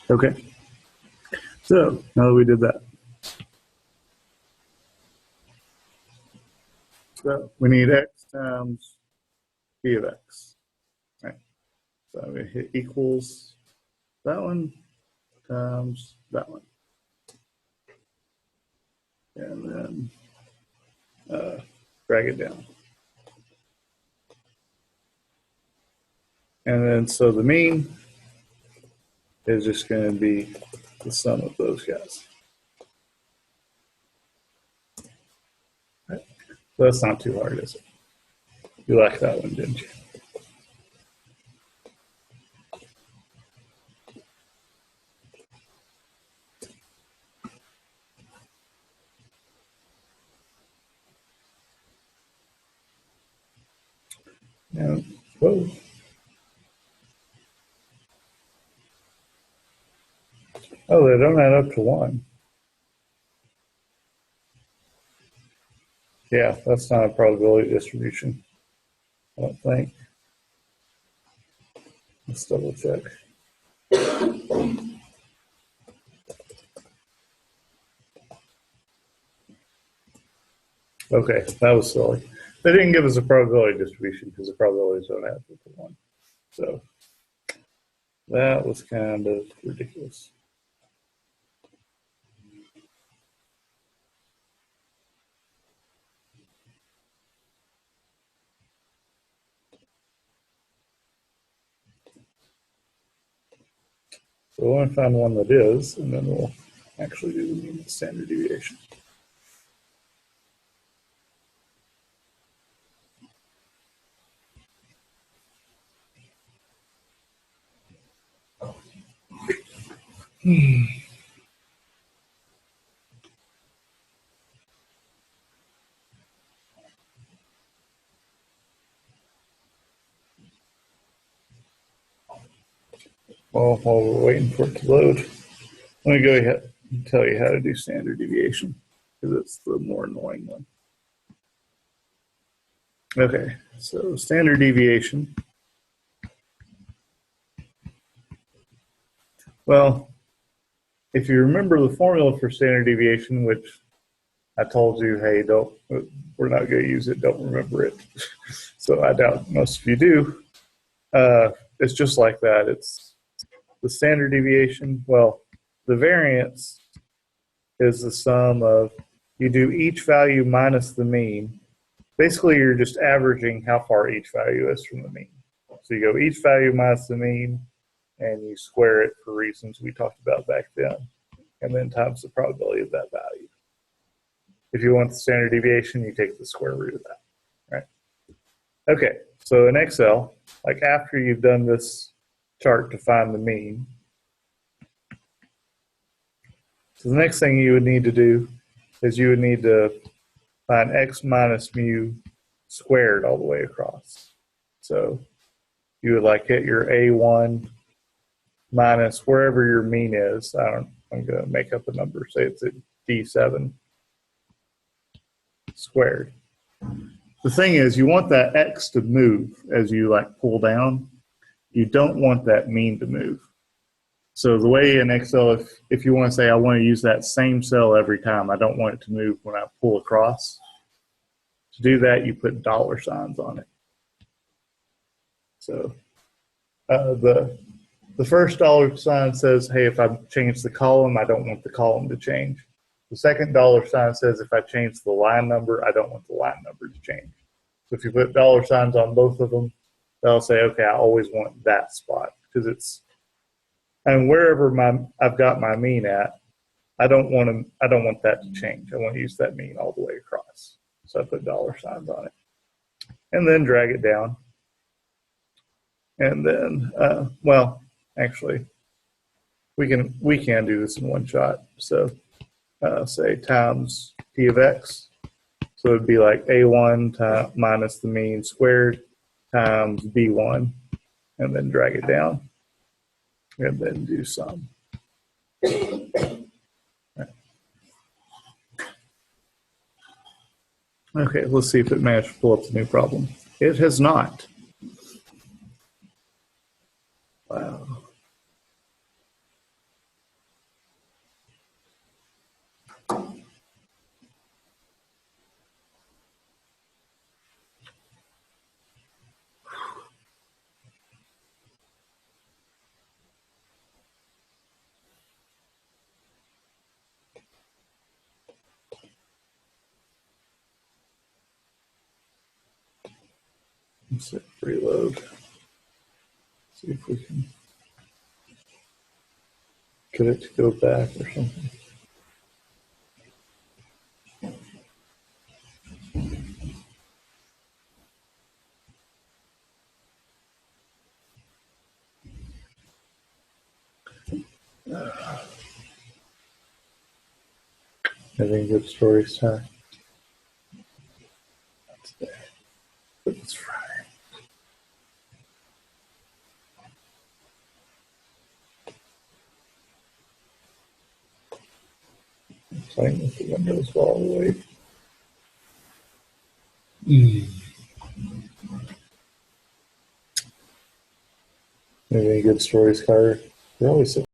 Okay. So now that we did that, so we need x times p of x. Right. So I'm going to hit equals that one times that one. And then drag it down. And then so the mean is just going to be the sum of those guys. Right. So that's not too hard, is it? You liked that one, didn't you? Now, whoa. Oh, they don't add up to 1. Yeah, that's not a probability distribution, I don't think. Let's double check. Okay, that was silly. They didn't give us a probability distribution because the probabilities don't add up to 1. So that was kind of ridiculous. So we're going to find one that is, and then we'll actually do the mean standard deviation. Well, while we're waiting for it to load, let me go ahead and tell you how to do standard deviation, because it's the more annoying one. Okay, so standard deviation. Well, if you remember the formula for standard deviation, which I told you, hey, we're not going to use it, don't remember it. So I doubt most of you do. It's just like that. It's the standard deviation. Well, the variance is the sum of, you do each value minus the mean. Basically, you're just averaging how far each value is from the mean. So you go each value minus the mean, and you square it for reasons we talked about back then, and then times the probability of that value. If you want the standard deviation, you take the square root of that, right? Okay, so in Excel, like after you've done this chart to find the mean, so the next thing you would need to do is you would need to find x minus mu squared all the way across. So you would like hit your A1 minus wherever your mean is. I'm going to make up a number. Say it's at D7 squared. The thing is, you want that x to move as you like pull down. You don't want that mean to move. So the way in Excel, if you want to say I want to use that same cell every time, I don't want it to move when I pull across. To do that, you put dollar signs on it. So the first dollar sign says, hey, if I change the column, I don't want the column to change. The second dollar sign says if I change the line number, I don't want the line number to change. So if you put dollar signs on both of them, they'll say, okay, I always want that spot, because it's, and wherever I've got my mean at, I don't want that to change. I want to use that mean all the way across. So I put dollar signs on it, and then drag it down. And then, well, actually, we can do this in one shot. So say times p of x. So it'd be like A1 minus the mean squared times B1, and then drag it down, and then do sum. Right. Okay, let's see if it managed to pull up the new problem. It has not. Wow. Let's hit reload. See if we can get it to go back or something. Having good stories time. That's there. But it's Friday. I'm playing with the windows while I wait. Maybe any good stories, Carter? You're always so